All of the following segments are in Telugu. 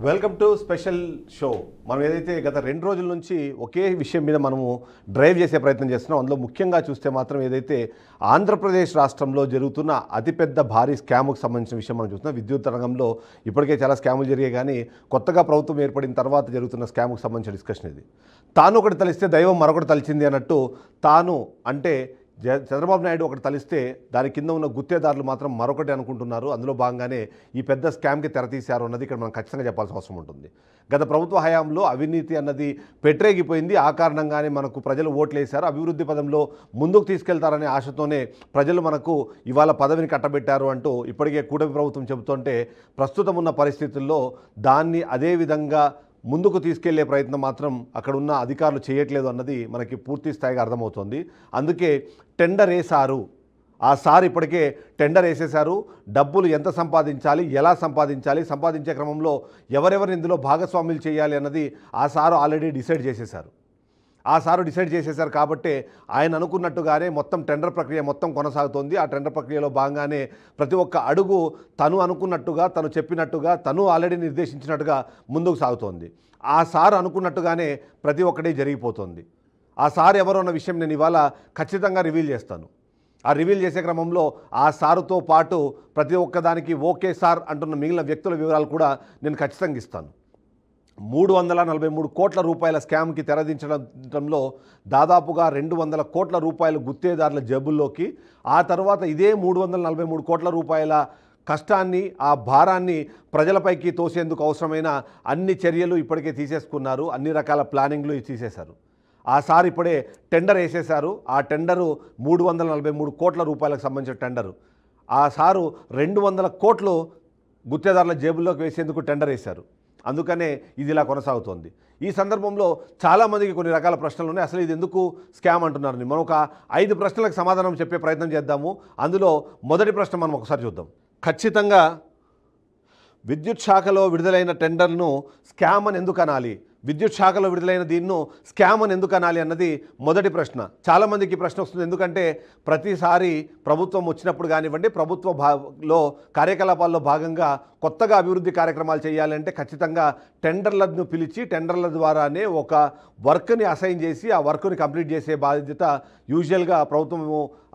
Welcome to special show. మనం ఏదైతే గత 2 రోజుల నుంచి ఒకే విషయం మీద మనము డ్రైవ్ చేసే ప్రయత్నం చేస్తున్నాం. అందులో ముఖ్యంగా చూస్తే మాత్రం ఏదైతే ఆంధ్రప్రదేశ్ రాష్ట్రంలో జరుగుతున్న అతిపెద్ద భారీ స్కామ్కు సంబంధించిన విషయం మనం చూస్తున్నాం. విద్యుత్ రంగంలో ఇప్పటికే చాలా స్కాములు జరిగాయి, కానీ కొత్తగా ప్రభుత్వం ఏర్పడిన తర్వాత జరుగుతున్న స్కామ్కు సంబంధించిన డిస్కషన్ ఇది. తాను ఒకటి తలిస్తే దైవం మరొకటి తలిచింది అన్నట్టు, తాను అంటే చంద్రబాబు నాయుడు ఒకటి తలిస్తే దాని కింద ఉన్న గుత్తేదారులు మాత్రం మరొకటి అనుకుంటున్నారు. అందులో భాగంగానే ఈ పెద్ద స్కామ్కి తెరతీశారు అన్నది ఇక్కడ మనం ఖచ్చితంగా చెప్పాల్సిన అవసరం ఉంటుంది. గత ప్రభుత్వ హయాంలో అవినీతి అన్నది పెట్టరేగిపోయింది. ఆ కారణంగానే మనకు ప్రజలు ఓట్లు వేశారు. అభివృద్ధి పదంలో ముందుకు తీసుకెళ్తారనే ఆశతోనే ప్రజలు మనకు ఇవాళ పదవిని కట్టబెట్టారు అంటూ ఇప్పటికే కూటమి ప్రభుత్వం చెబుతుంటే, ప్రస్తుతం ఉన్న పరిస్థితుల్లో దాన్ని అదే విధంగా ముందుకు తీసుకెళ్లే ప్రయత్నం మాత్రం అక్కడ ఉన్న అధికారులు చేయట్లేదు అన్నది మనకి పూర్తి స్థాయిగా అర్థమవుతోంది. అందుకే టెండర్ వేశారు. ఆ సార్ ఇప్పటికే టెండర్ వేసేశారు. డబ్బులు ఎంత సంపాదించాలి, ఎలా సంపాదించాలి, సంపాదించే క్రమంలో ఎవరెవరిని ఇందులో భాగస్వాములు చేయాలి అన్నది ఆ సారు ఆల్రెడీ డిసైడ్ చేసేశారు. కాబట్టి ఆయన అనుకున్నట్టుగానే మొత్తం టెండర్ ప్రక్రియ మొత్తం కొనసాగుతోంది. ఆ టెండర్ ప్రక్రియలో భాగంగానే ప్రతి ఒక్క అడుగు తను అనుకున్నట్టుగా, తను చెప్పినట్టుగా, తను ఆల్రెడీ నిర్దేశించినట్టుగా ముందుకు సాగుతోంది. ఆ సార్ అనుకున్నట్టుగానే ప్రతి ఒక్కటి జరిగిపోతుంది. ఆ సార్ ఎవరో అన్న విషయం నేను ఇవాళ ఖచ్చితంగా రివీల్ చేస్తాను. ఆ రివీల్ చేసే క్రమంలో ఆ సారుతో పాటు ప్రతి ఒక్కదానికి ఓకే సార్ అంటున్న మిగిలిన వ్యక్తుల వివరాలు కూడా నేను ఖచ్చితంగా ఇస్తాను. 343 కోట్ల రూపాయల స్కామ్కి తెరదించడంలో దాదాపుగా 200 కోట్ల రూపాయలు గుత్తేదారుల జేబుల్లోకి, ఆ తర్వాత ఇదే 343 కోట్ల రూపాయల కష్టాన్ని, ఆ భారాన్ని ప్రజలపైకి తోసేందుకు అవసరమైన అన్ని చర్యలు ఇప్పటికే తీసేసుకున్నారు. అన్ని రకాల ప్లానింగ్లు తీసేశారు. ఆ సార్ ఇప్పుడే టెండర్ వేసేశారు. ఆ టెండరు 343 కోట్ల రూపాయలకు సంబంధించిన టెండరు. ఆ సారు 200 కోట్లు గుత్తేదారుల జేబుల్లోకి వేసేందుకు టెండర్ వేశారు. అందుకనే ఇది ఇలా కొనసాగుతోంది. ఈ సందర్భంలో చాలామందికి కొన్ని రకాల ప్రశ్నలు ఉన్నాయి. అసలు ఇది ఎందుకు స్కామ్ అంటున్నారని మనం ఒక 5 ప్రశ్నలకు సమాధానం చెప్పే ప్రయత్నం చేద్దాము. అందులో మొదటి ప్రశ్న మనం ఒకసారి చూద్దాం. ఖచ్చితంగా విద్యుత్ శాఖలో విడుదలైన టెండర్ను స్కామ్ అని ఎందుకు అనాలి, విద్యుత్ శాఖలో విడుదలైన దీన్ని స్కామ్ అని ఎందుకు అనాలి అన్నది మొదటి ప్రశ్న. చాలామందికి ప్రశ్న వస్తుంది. ఎందుకంటే ప్రతిసారి ప్రభుత్వం వచ్చినప్పుడు కానివ్వండి, ప్రభుత్వంలో కార్యకలాపాల్లో భాగంగా కొత్తగా అభివృద్ధి కార్యక్రమాలు చేయాలంటే ఖచ్చితంగా టెండర్లను పిలిచి టెండర్ల ద్వారానే ఒక వర్క్ని అసైన్ చేసి ఆ వర్క్ని కంప్లీట్ చేసే బాధ్యత యూజువల్గా ప్రభుత్వం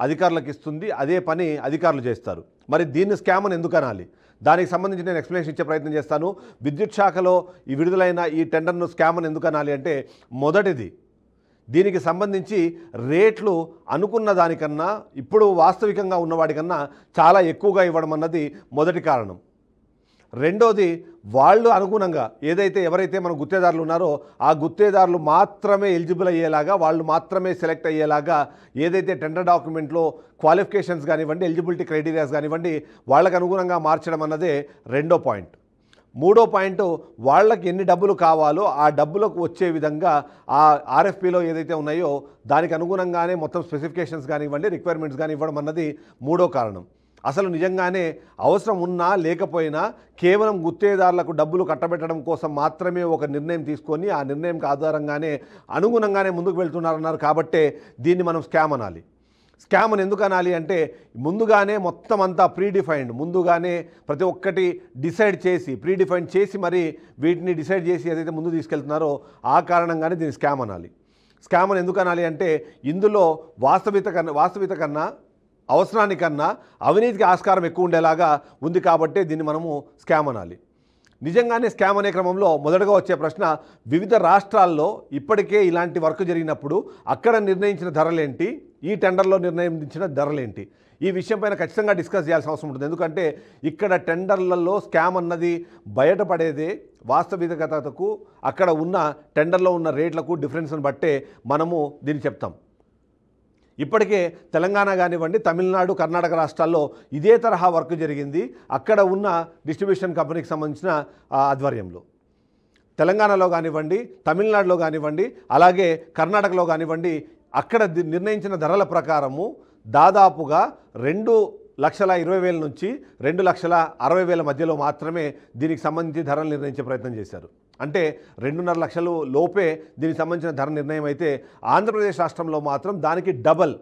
అధికారులకు ఇస్తుంది. అదే పని అధికారులు చేస్తారు. మరి దీన్ని స్కామ్ అని ఎందుకు అనాలి, దానికి సంబంధించి నేను ఎక్స్ప్లెనేషన్ ఇచ్చే ప్రయత్నం చేస్తాను. విద్యుత్ శాఖలో ఈ విడుదలైన ఈ టెండర్ను స్కామ్ అని ఎందుకు అనాలి అంటే, మొదటిది దీనికి సంబంధించి రేట్లు అనుకున్న దానికన్నా ఇప్పుడు వాస్తవికంగా ఉన్నవాడికన్నా చాలా ఎక్కువగా ఇవ్వడం అన్నది మొదటి కారణం. రెండోది, వాళ్ళు అనుగుణంగా ఎవరైతే మన గుత్తేదారులు ఉన్నారో ఆ గుత్తేదారులు మాత్రమే ఎలిజిబుల్ అయ్యేలాగా, వాళ్ళు మాత్రమే సెలెక్ట్ అయ్యేలాగా ఏదైతే టెండర్ డాక్యుమెంట్లో క్వాలిఫికేషన్స్ కానివ్వండి, ఎలిజిబిలిటీ క్రైటీరియాస్ కానివ్వండి, వాళ్ళకు అనుగుణంగా మార్చడం అన్నదే రెండో పాయింట్. మూడో పాయింట్, వాళ్ళకి ఎన్ని డబ్బులు కావాలో ఆ డబ్బులకు వచ్చే విధంగా ఆ ఆర్ఎఫ్పిలో ఏదైతే ఉన్నాయో దానికి అనుగుణంగానే మొత్తం స్పెసిఫికేషన్స్ కానివ్వండి, రిక్వైర్మెంట్స్ కానీ ఇవ్వడం అన్నది మూడో కారణం. అసలు నిజంగానే అవసరం ఉన్నా లేకపోయినా కేవలం గుత్తేదారులకు డబ్బులు కట్టబెట్టడం కోసం మాత్రమే ఒక నిర్ణయం తీసుకొని ఆ నిర్ణయం ఆధారంగానే అనుగుణంగానే ముందుకు వెళ్తున్నారన్నారు. కాబట్టే దీన్ని మనం స్కామ్ అనాలి. స్కామ్ అని ఎందుకు అనాలి అంటే, ముందుగానే మొత్తం అంతా ప్రీడిఫైన్డ్, ముందుగానే ప్రతి ఒక్కటి డిసైడ్ చేసి ప్రీడిఫైన్ చేసి మరి వీటిని డిసైడ్ చేసి ఏదైతే ముందు తీసుకెళ్తున్నారో ఆ కారణంగానే దీన్ని స్కామ్ అనాలి. స్కామ్ అని ఎందుకు అనాలి అంటే, ఇందులో వాస్తవిత కన్నా అవసరానికన్నా అవినీతికి ఆస్కారం ఎక్కువ ఉండేలాగా ఉంది. కాబట్టి దీన్ని మనము స్కామ్ అనాలి. నిజంగానే స్కామ్ అనే క్రమంలో మొదటగా వచ్చే ప్రశ్న, వివిధ రాష్ట్రాల్లో ఇప్పటికే ఇలాంటి వర్క్ జరిగినప్పుడు అక్కడ నిర్ణయించిన ధరలేంటి, ఈ టెండర్లో నిర్ణయించిన ధరలేంటి, ఈ విషయం పైన ఖచ్చితంగా డిస్కస్ చేయాల్సిన అవసరం ఉంటుంది. ఎందుకంటే ఇక్కడ టెండర్లలో స్కామ్ అన్నది బయటపడేదే వాస్తవికతకు, అక్కడ ఉన్న టెండర్లో ఉన్న రేట్లకు డిఫరెన్స్ని బట్టే మనము దీన్ని చెప్తాం. ఇప్పటికే తెలంగాణ కానివ్వండి, తమిళనాడు, కర్ణాటక రాష్ట్రాల్లో ఇదే తరహా వర్క్ జరిగింది. అక్కడ ఉన్న డిస్ట్రిబ్యూషన్ కంపెనీకి సంబంధించిన ఆధ్వర్యంలో తెలంగాణలో కానివ్వండి, తమిళనాడులో కానివ్వండి, అలాగే కర్ణాటకలో కానివ్వండి, అక్కడ నిర్ణయించిన ధరల ప్రకారము దాదాపుగా 2,20,000 నుంచి 2,60,000 మధ్యలో మాత్రమే దీనికి సంబంధించి ధరలు నిర్ణయించే ప్రయత్నం చేశారు. అంటే 2.5 లక్షల లోపే దీనికి సంబంధించిన ధర నిర్ణయం అయితే, ఆంధ్రప్రదేశ్ రాష్ట్రంలో మాత్రం దానికి డబల్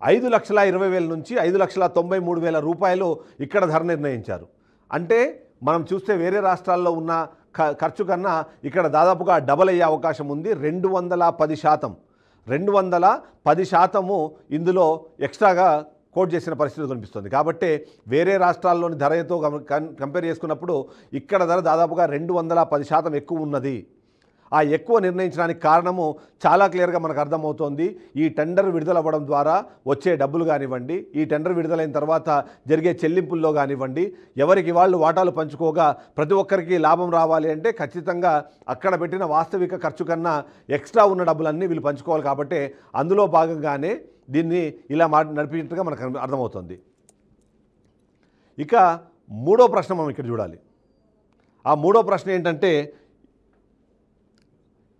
5,20,000 నుంచి 5,93,000 రూపాయలు ఇక్కడ ధర నిర్ణయించారు. అంటే మనం చూస్తే వేరే రాష్ట్రాల్లో ఉన్న ఖర్చు కన్నా ఇక్కడ దాదాపుగా డబల్ అయ్యే అవకాశం ఉంది. 210%, 210% ఇందులో ఎక్స్ట్రాగా కోట్ చేసిన పరిస్థితి కనిపిస్తుంది. కాబట్టి వేరే రాష్ట్రాల్లోని ధరతో కంపేర్ చేసుకున్నప్పుడు ఇక్కడ ధర దాదాపుగా 210% ఎక్కువ ఉన్నది. ఆ ఎక్కువ నిర్ణయించడానికి కారణము చాలా క్లియర్గా మనకు అర్థమవుతోంది. ఈ టెండర్ విడుదల అవ్వడం ద్వారా వచ్చే డబ్బులు కానివ్వండి, ఈ టెండర్ విడుదలైన తర్వాత జరిగే చెల్లింపుల్లో కానివ్వండి, ఎవరికి వాళ్ళు వాటాలు పంచుకోగా ప్రతి ఒక్కరికి లాభం రావాలి అంటే ఖచ్చితంగా అక్కడ పెట్టిన వాస్తవిక ఖర్చు కన్నా ఎక్స్ట్రా ఉన్న డబ్బులన్నీ వీళ్ళు పంచుకోవాలి. కాబట్టి అందులో భాగంగానే దీన్ని ఇలా నడిపించినట్టుగా మనకు అర్థమవుతుంది. ఇక మూడో ప్రశ్న మనం ఇక్కడ చూడాలి. ఆ మూడో ప్రశ్న ఏంటంటే,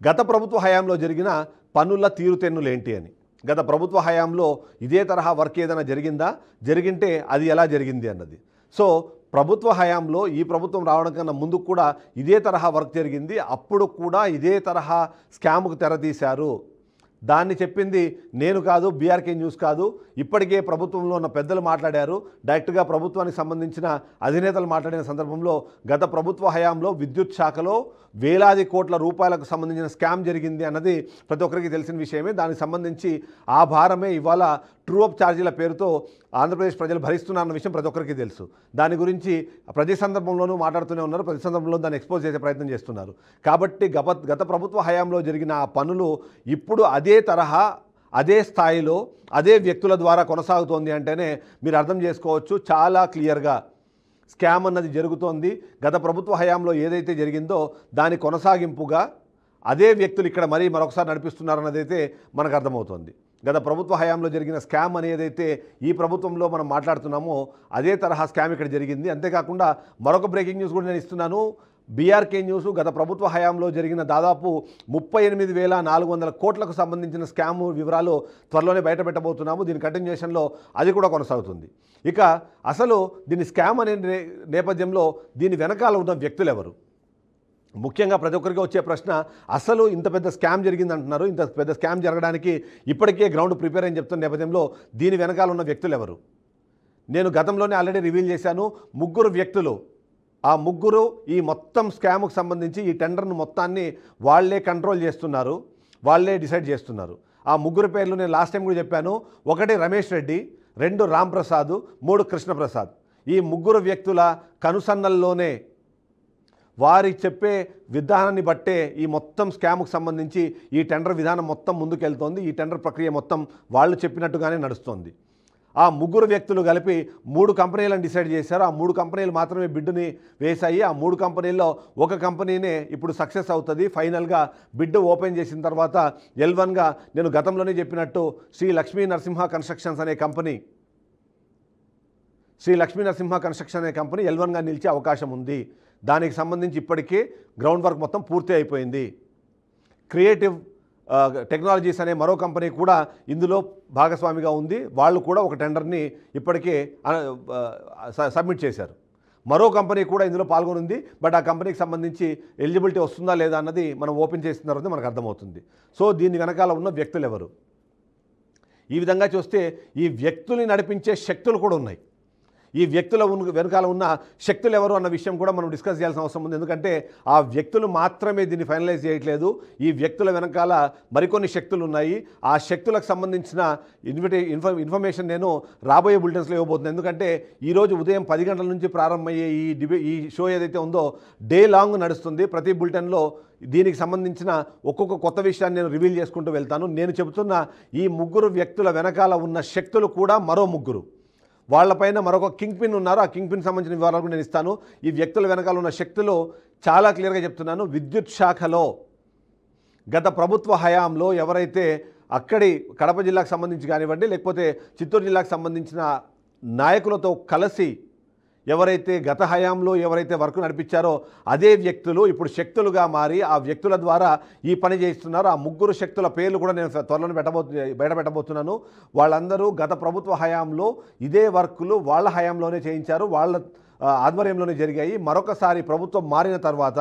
గత ప్రభుత్వ హయాంలో జరిగిన పన్నుల తీరుతెన్నులు ఏంటి అని. గత ప్రభుత్వ హయాంలో ఇదే తరహా వర్క్ ఏదైనా జరిగిందా, జరిగింటే అది ఎలా జరిగింది అన్నది. సో ప్రభుత్వ హయాంలో ఈ ప్రభుత్వం రావడం కన్నా ముందు కూడా ఇదే తరహా వర్క్ జరిగింది. అప్పుడు కూడా ఇదే తరహా స్కామ్కు తెరతీశారు. దాన్ని చెప్పింది నేను కాదు, బీఆర్కే న్యూస్ కాదు. ఇప్పటికే ప్రభుత్వంలో ఉన్న పెద్దలు మాట్లాడారు. డైరెక్ట్గా ప్రభుత్వానికి సంబంధించిన అధినేతలు మాట్లాడిన సందర్భంలో గత ప్రభుత్వ హయాంలో విద్యుత్ శాఖలో వేలాది కోట్ల రూపాయలకు సంబంధించిన స్కామ్ జరిగింది అన్నది ప్రతి ఒక్కరికి తెలిసిన విషయమే. దానికి సంబంధించి ఆ భారమే ఇవాళ ట్రూ అప్ ఛార్జీల పేరుతో ఆంధ్రప్రదేశ్ ప్రజలు భరిస్తున్నారన్న విషయం ప్రతి ఒక్కరికి తెలుసు. దాని గురించి ప్రతి సందర్భంలోనూ మాట్లాడుతూనే ఉన్నారు, ప్రతి సందర్భంలో దాన్ని ఎక్స్పోజ్ చేసే ప్రయత్నం చేస్తున్నారు. కాబట్టి గత ప్రభుత్వ హయాంలో జరిగిన ఆ పనులు ఇప్పుడు అదే తరహా, అదే స్థాయిలో, అదే వ్యక్తుల ద్వారా కొనసాగుతోంది అంటేనే మీరు అర్థం చేసుకోవచ్చు చాలా క్లియర్గా స్కామ్ అన్నది జరుగుతోంది. గత ప్రభుత్వ హయాంలో ఏదైతే జరిగిందో దాని కొనసాగింపుగా అదే వ్యక్తులు ఇక్కడ మరొకసారి నడిపిస్తున్నారన్నదైతే మనకు అర్థమవుతోంది. గత ప్రభుత్వ హయాంలో జరిగిన స్కామ్ అనేదైతే ఈ ప్రభుత్వంలో మనం మాట్లాడుతున్నామో అదే తరహా స్కామ్ ఇక్కడ జరిగింది. అంతేకాకుండా మరొక బ్రేకింగ్ న్యూస్ కూడా నేను ఇస్తున్నాను. బీఆర్కే న్యూస్ గత ప్రభుత్వ హయాంలో జరిగిన దాదాపు 38,400 కోట్లకు సంబంధించిన స్కామ్ వివరాలు త్వరలోనే బయటపెట్టబోతున్నాము. దీని కంటిన్యూషన్లో అది కూడా కొనసాగుతుంది. ఇక అసలు దీని స్కామ్ అనే నేపథ్యంలో దీని వెనకాల ఉన్న వ్యక్తులు ఎవరు? ముఖ్యంగా ప్రతి ఒక్కరికి వచ్చే ప్రశ్న, అసలు ఇంత పెద్ద స్కామ్ జరిగింది అంటున్నారు. ఇంత పెద్ద స్కామ్ జరగడానికి ఇప్పటికే గ్రౌండ్ ప్రిపేర్ అని చెప్తున్న నేపథ్యంలో దీని వెనకాల ఉన్న వ్యక్తులు ఎవరు? నేను గతంలోనే ఆల్రెడీ రివీల్ చేశాను. 3 వ్యక్తులు. ఆ 3 ఈ మొత్తం స్కామ్కు సంబంధించి ఈ టెండర్ను మొత్తాన్ని వాళ్లే కంట్రోల్ చేస్తున్నారు, వాళ్లే డిసైడ్ చేస్తున్నారు. ఆ 3 పేర్లు నేను లాస్ట్ టైం కూడా చెప్పాను. 1 రమేష్ రెడ్డి, 2 రామ్ ప్రసాద్, 3 కృష్ణప్రసాద్. ఈ 3 వ్యక్తుల కనుసన్నల్లోనే వారి చెప్పే విధానాన్ని బట్టే ఈ మొత్తం స్కామ్కు సంబంధించి ఈ టెండర్ విధానం మొత్తం ముందుకెళ్తోంది. ఈ టెండర్ ప్రక్రియ మొత్తం వాళ్ళు చెప్పినట్టుగానే నడుస్తోంది. ఆ 3 వ్యక్తులు కలిపి 3 కంపెనీలను డిసైడ్ చేశారు. ఆ 3 కంపెనీలు మాత్రమే బిడ్డుని వేశాయి. ఆ 3 కంపెనీల్లో ఒక కంపెనీనే ఇప్పుడు సక్సెస్ అవుతుంది. ఫైనల్గా బిడ్ ఓపెన్ చేసిన తర్వాత L1గా నేను గతంలోనే చెప్పినట్టు శ్రీ లక్ష్మీ నరసింహ కన్స్ట్రక్షన్స్ అనే కంపెనీ, L1గా నిలిచే అవకాశం ఉంది. దానికి సంబంధించి ఇప్పటికే గ్రౌండ్ వర్క్ మొత్తం పూర్తి అయిపోయింది. క్రియేటివ్ టెక్నాలజీస్ అనే మరో కంపెనీ కూడా ఇందులో భాగస్వామిగా ఉంది. వాళ్ళు కూడా ఒక టెండర్ని ఇప్పటికే సబ్మిట్ చేశారు. మరో కంపెనీ కూడా ఇందులో పాల్గొనుంది. బట్ ఆ కంపెనీకి సంబంధించి ఎలిజిబిలిటీ వస్తుందా లేదా అన్నది మనం ఓపెన్ చేసిన తర్వాత మనకు అర్థమవుతుంది. సో దీని వెనకాల ఉన్న వ్యక్తులు ఎవరు? ఈ విధంగా చూస్తే ఈ వ్యక్తుల్ని నడిపించే శక్తులు కూడా ఉన్నాయి. ఈ వ్యక్తుల వెనకాల ఉన్న శక్తులు ఎవరు అన్న విషయం కూడా మనం డిస్కస్ చేయాల్సిన అవసరం ఉంది. ఎందుకంటే ఆ వ్యక్తులు మాత్రమే దీన్ని ఫైనలైజ్ చేయట్లేదు. ఈ వ్యక్తుల వెనకాల మరికొన్ని శక్తులు ఉన్నాయి. ఆ శక్తులకు సంబంధించిన ఇన్ఫర్మేషన్ నేను రాబోయే బులెటిన్స్లో ఇవ్వబోతున్నాను. ఎందుకంటే ఈరోజు ఉదయం 10 గంటల నుంచి ప్రారంభమయ్యే ఈ షో ఏదైతే ఉందో డే లాంగ్ నడుస్తుంది. ప్రతి బులెటిన్లో దీనికి సంబంధించిన ఒక్కొక్క కొత్త విషయాన్ని నేను రివీల్ చేసుకుంటూ వెళ్తాను. నేను చెబుతున్న ఈ 3 వ్యక్తుల వెనకాల ఉన్న శక్తులు కూడా మరో 3. వాళ్ళపైన మరొక కింగ్ పిన్ ఉన్నారు. ఆ కింగ్ పిన్ సంబంధించిన వివరాలు కూడా నేను ఇస్తాను. ఈ వ్యక్తుల వెనకాల ఉన్న శక్తులు చాలా క్లియర్గా చెప్తున్నాను. విద్యుత్ శాఖలో గత ప్రభుత్వ హయాంలో ఎవరైతే అక్కడి కడప జిల్లాకు సంబంధించి కానివ్వండి, లేకపోతే చిత్తూరు జిల్లాకు సంబంధించిన నాయకులతో కలిసి ఎవరైతే గత హయాంలో ఎవరైతే వర్క్ నడిపించారో అదే వ్యక్తులు ఇప్పుడు శక్తులుగా మారి ఆ వ్యక్తుల ద్వారా ఈ పని చేస్తున్నారు. ఆ 3 శక్తుల పేర్లు కూడా నేను త్వరలో బయటపెట్టబోతున్నాను. వాళ్ళందరూ గత ప్రభుత్వ హయాంలో ఇదే వర్కులు వాళ్ళ హయాంలోనే చేయించారు, వాళ్ళ ఆధ్వర్యంలోనే జరిగాయి. మరొకసారి ప్రభుత్వం మారిన తర్వాత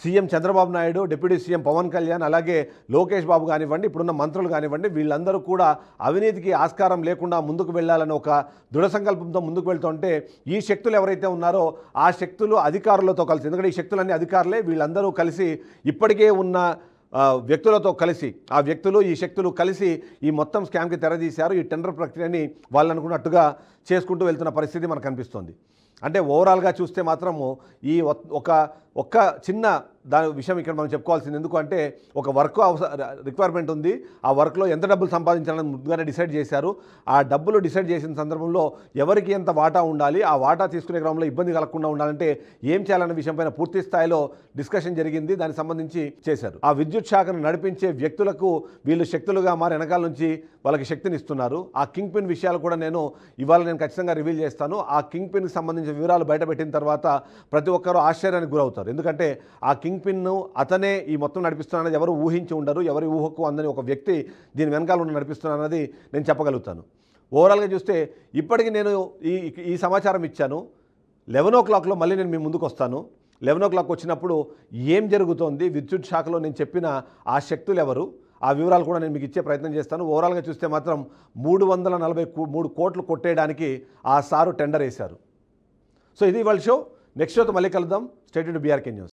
CM Chandrababu Naidu, deputy CM Pavan Kalyan, అలాగే లోకేష్ బాబు కానివ్వండి, ఇప్పుడున్న మంత్రులు కానివ్వండి, వీళ్ళందరూ కూడా అవినీతికి ఆస్కారం లేకుండా ముందుకు వెళ్ళాలని ఒక దృఢ సంకల్పంతో ముందుకు వెళ్తుంటే ఈ శక్తులు ఎవరైతే ఉన్నారో ఆ శక్తులు అధికారులతో కలిసి, ఎందుకంటే ఈ శక్తులన్నీ అధికారులే, వీళ్ళందరూ కలిసి ఇప్పటికే ఉన్న వ్యక్తులతో కలిసి, ఆ వ్యక్తులు ఈ శక్తులు కలిసి ఈ మొత్తం స్కామ్కి తెరదీశారు. ఈ టెండర్ ప్రక్రియని వాళ్ళు అనుకున్నట్టుగా చేసుకుంటూ వెళ్తున్న పరిస్థితి మనకు కనిపిస్తుంది. అంటే ఓవరాల్గా చూస్తే మాత్రము ఈ ఒక్క చిన్న దాని విషయం ఇక్కడ మనం చెప్పుకోవాల్సింది. ఎందుకంటే ఒక వర్క్ రిక్వైర్మెంట్ ఉంది, ఆ వర్క్లో ఎంత డబ్బులు సంపాదించాలని ముందుగానే డిసైడ్ చేశారు. ఆ డబ్బులు డిసైడ్ చేసిన సందర్భంలో ఎవరికి ఎంత వాటా ఉండాలి, ఆ వాటా తీసుకునే క్రమంలో ఇబ్బంది కలగకుండా ఉండాలంటే ఏం చేయాలన్న విషయంపైన పూర్తి స్థాయిలో డిస్కషన్ జరిగింది. దానికి సంబంధించి చేశారు. ఆ విద్యుత్ శాఖను నడిపించే వ్యక్తులకు వీళ్ళు శక్తులుగా మారి వెనకాల నుంచి వాళ్ళకి శక్తిని ఇస్తున్నారు. ఆ కింగ్ పిన్ విషయాలు కూడా ఇవాళ నేను ఖచ్చితంగా రివీల్ చేస్తాను. ఆ కింగ్ పిన్కి సంబంధించిన వివరాలు బయటపెట్టిన తర్వాత ప్రతి ఒక్కరూ ఆశ్చర్యానికి గురవుతారు. ఎందుకంటే ఆ కింగ్ పిన్ను అతనే ఈ మొత్తం నడిపిస్తున్నానని ఎవరు ఊహించి ఉండరు. ఎవరి ఊహకు అందని ఒక వ్యక్తి దీని వెనకాల ఉన్న నడిపిస్తున్నానన్నది నేను చెప్పగలుగుతాను. ఓవరాల్గా చూస్తే ఇప్పటికీ నేను ఈ సమాచారం ఇచ్చాను. 11 o'clockలో మళ్ళీ నేను మీ ముందుకు వస్తాను. 11 o'clock వచ్చినప్పుడు ఏం జరుగుతోంది, విద్యుత్ శాఖలో నేను చెప్పిన ఆ శక్తులు ఎవరు, ఆ వివరాలు కూడా నేను మీకు ఇచ్చే ప్రయత్నం చేస్తాను. ఓవరాల్గా చూస్తే మాత్రం 343 కోట్లు కొట్టేయడానికి ఆ సారు టెండర్ వేశారు. సో ఇది ఇవాళ షో. నెక్స్ట్ షోతో మళ్ళీ కలుద్దాం. Stay tuned to BRK news.